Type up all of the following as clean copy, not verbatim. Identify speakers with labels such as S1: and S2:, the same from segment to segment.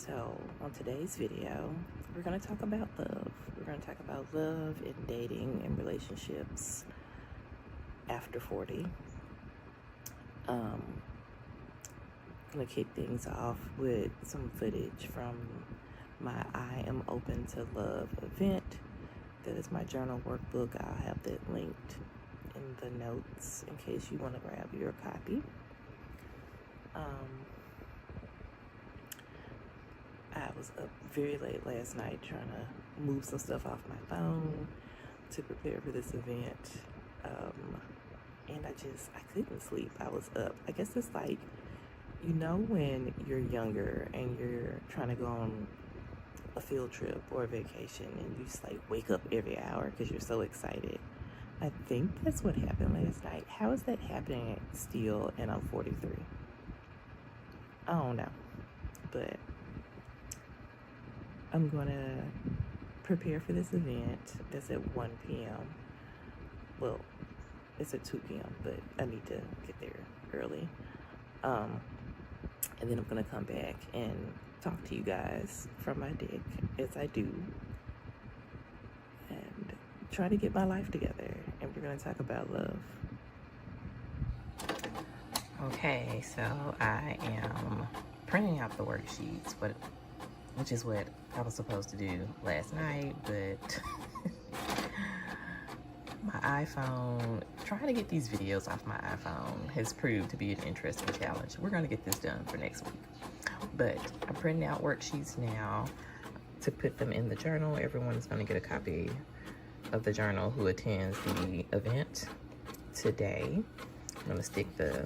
S1: So on today's video, we're going to talk about love. We're going to talk about love and dating and relationships after 40. I'm going to kick things off with some footage from my I Am Open to Love event. That is my journal workbook. I'll have that linked in the notes in case you want to grab your copy. I was up very late last night trying to move some stuff off my phone to prepare for this event. And I couldn't sleep. I was up. I guess it's like, you know, when you're younger and you're trying to go on a field trip or a vacation and you just like wake up every hour because you're so excited. I think that's what happened last night. How is that happening still and I'm 43? I don't know. But I'm gonna prepare for this event. It's at 1 p.m. Well, it's at 2 p.m., but I need to get there early. And then I'm gonna come back and talk to you guys from my deck as I do and try to get my life together. And we're gonna talk about love. Okay, so I am printing out the worksheets, which is what I was supposed to do last night, but my iPhone, trying to get these videos off my iPhone has proved to be an interesting challenge. We're gonna get this done for next week. But I'm printing out worksheets now to put them in the journal. Everyone's gonna get a copy of the journal who attends the event today. I'm gonna stick the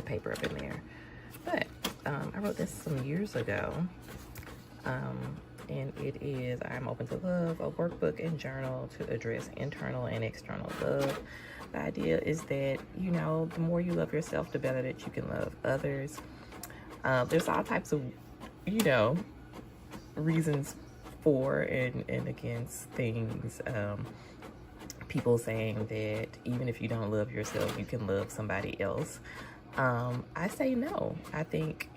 S1: paper up in there. But I wrote this some years ago, and it is I'm Open to Love, a workbook and journal to address internal and external love. The idea is that, you know, the more you love yourself, the better that you can love others. There's all types of, you know, reasons for and against things. People saying that even if you don't love yourself, you can love somebody else. I say no. I think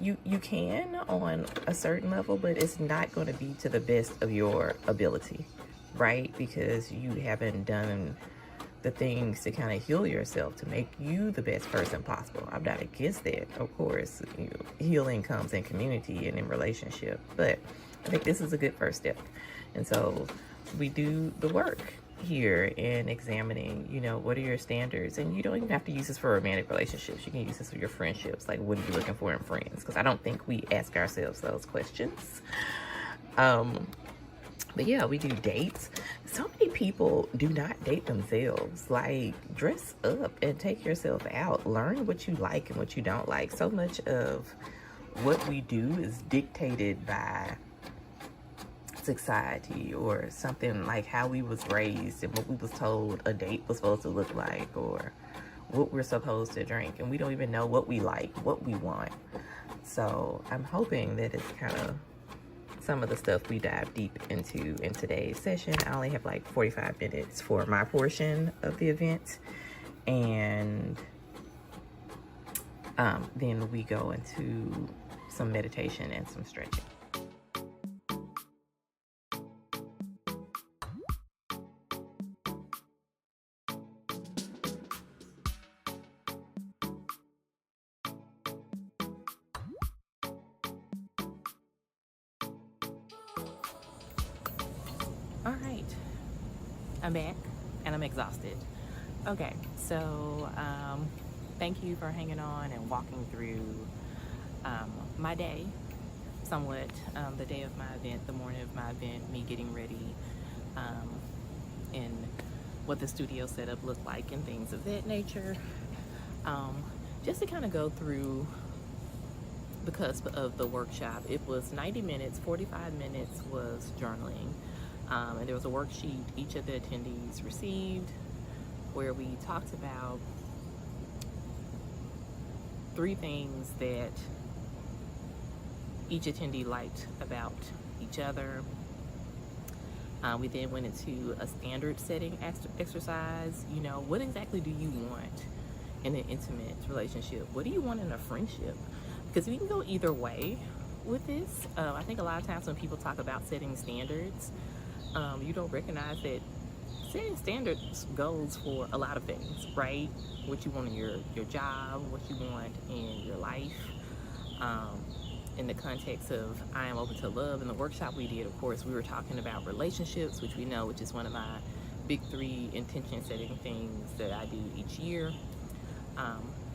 S1: you can on a certain level, but it's not going to be to the best of your ability, right? Because you haven't done the things to kind of heal yourself to make you the best person possible. I'm not against that. Of course, you know, healing comes in community and in relationship, but I think this is a good first step. And so we do the work here in examining, you know, what are your standards? And you don't even have to use this for romantic relationships. You can use this for your friendships. Like, what are you looking for in friends? Because I don't think we ask ourselves those questions. But yeah, we do dates. So many people do not date themselves. Like, dress up and take yourself out. Learn what you like and what you don't like. So much of what we do is dictated by society or something, like how we was raised and what we was told a date was supposed to look like or what we're supposed to drink, and we don't even know what we like, what we want. So I'm hoping that it's kind of some of the stuff we dive deep into in today's session. I only have like 45 minutes for my portion of the event, and then we go into some meditation and some stretching. All right, I'm back and I'm exhausted. Okay, so thank you for hanging on and walking through my day somewhat, the day of my event, the morning of my event, me getting ready, and what the studio setup looked like and things of that nature. Just to kind of go through the cusp of the workshop. It was 90 minutes, 45 minutes was journaling. And there was a worksheet each of the attendees received where we talked about 3 things that each attendee liked about each other. We then went into a standard setting exercise. You know, what exactly do you want in an intimate relationship? What do you want in a friendship? because we can go either way with this. I think a lot of times when people talk about setting standards, you don't recognize that setting standards goes for a lot of things, right? What you want in your job, what you want in your life. In the context of I Am Open to Love, in the workshop we did, of course, we were talking about relationships, which we know, which is one of my big 3 intention setting things that I do each year.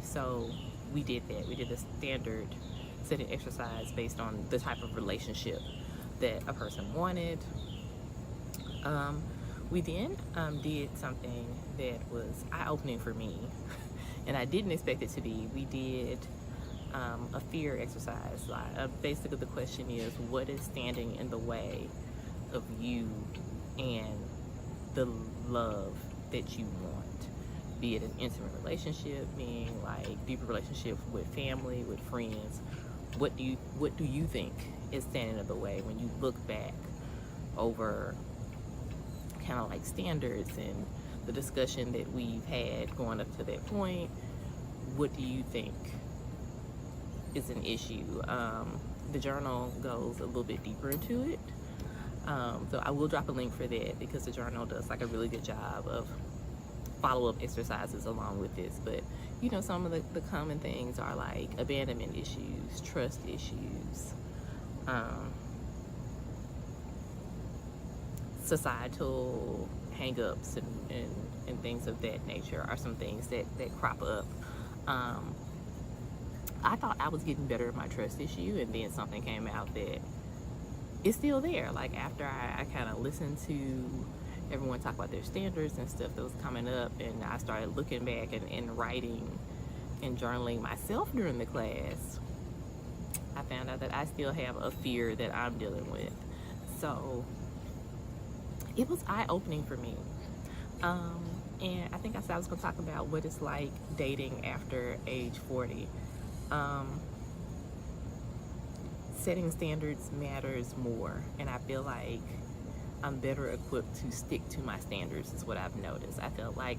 S1: So we did that. We did a standard setting exercise based on the type of relationship that a person wanted. We then did something that was eye-opening for me, and I didn't expect it to be. We did a fear exercise. Basically, the question is, what is standing in the way of you and the love that you want? Be it an intimate relationship, being like deeper relationships with family, with friends. What do you think is standing in the way when you look back over kind of like standards and the discussion that we've had going up to that point? What do you think is an issue? The journal goes a little bit deeper into it. So I will drop a link for that, because the journal does like a really good job of follow-up exercises along with this. But you know, some of the common things are like abandonment issues, trust issues, societal hang-ups and things of that nature are some things that crop up. I thought I was getting better at my trust issue, and then something came out that it's still there. Like after I kind of listened to everyone talk about their standards and stuff that was coming up, and I started looking back and writing and journaling myself during the class, I found out that I still have a fear that I'm dealing with. So it was eye-opening for me. And I think I said I was going to talk about what it's like dating after age 40. Setting standards matters more, and I feel like I'm better equipped to stick to my standards, is what I've noticed. I felt like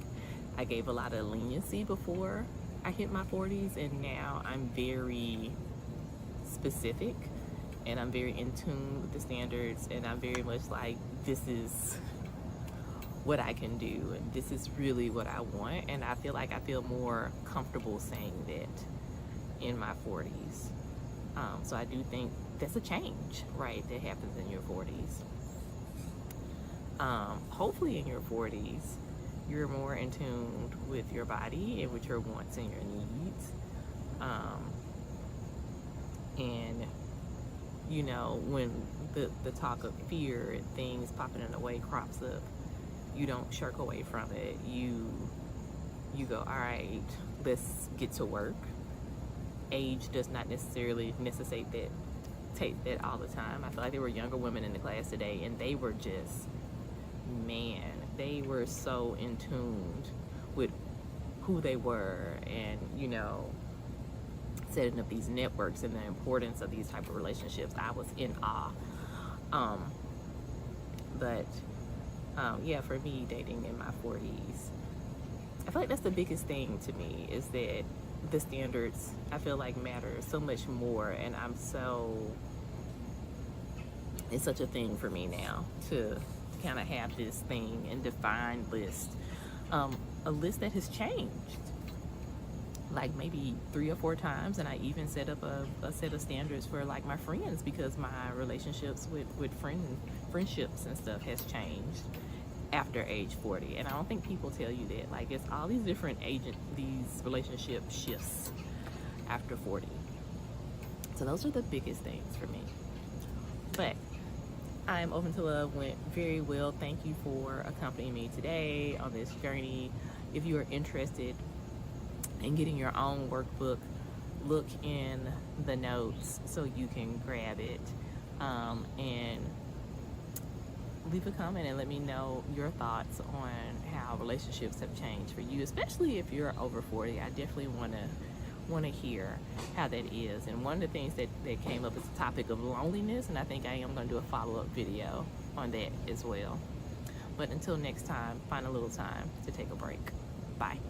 S1: I gave a lot of leniency before I hit my 40s, and now I'm very specific, and I'm very in tune with the standards, and I'm very much like, this is what I can do, and this is really what I want. And I feel like I feel more comfortable saying that in my 40s. So I do think that's a change, right, that happens in your 40s. Hopefully in your 40s, you're more in tune with your body and with your wants and your needs. And, you know, when the talk of fear and things popping in the way crops up, you don't shirk away from it. You go, all right, let's get to work. Age does not necessarily necessitate that, take that all the time. I feel like there were younger women in the class today, and they were just, man, they were so in tune with who they were, and, you know, setting up these networks and the importance of these type of relationships. I was in awe. Yeah, for me, dating in my 40s, I feel like that's the biggest thing to me, is that the standards, I feel like, matter so much more. And it's such a thing for me now to kind of have this thing and defined list, a list that has changed like maybe 3 or 4 times. And I even set up a set of standards for like my friends, because my relationships with friendships and stuff has changed after age 40. And I don't think people tell you that. Like, it's all these different these relationship shifts after 40. So those are the biggest things for me. But I Am Open to Love went very well. Thank you for accompanying me today on this journey. If you are interested in getting your own workbook, look in the notes so you can grab it, and leave a comment and let me know your thoughts on how relationships have changed for you, especially if you're over 40. I definitely want to hear how that is. And one of the things that came up is the topic of loneliness, and I think I am going to do a follow-up video on that as well. But until next time, find a little time to take a break. Bye.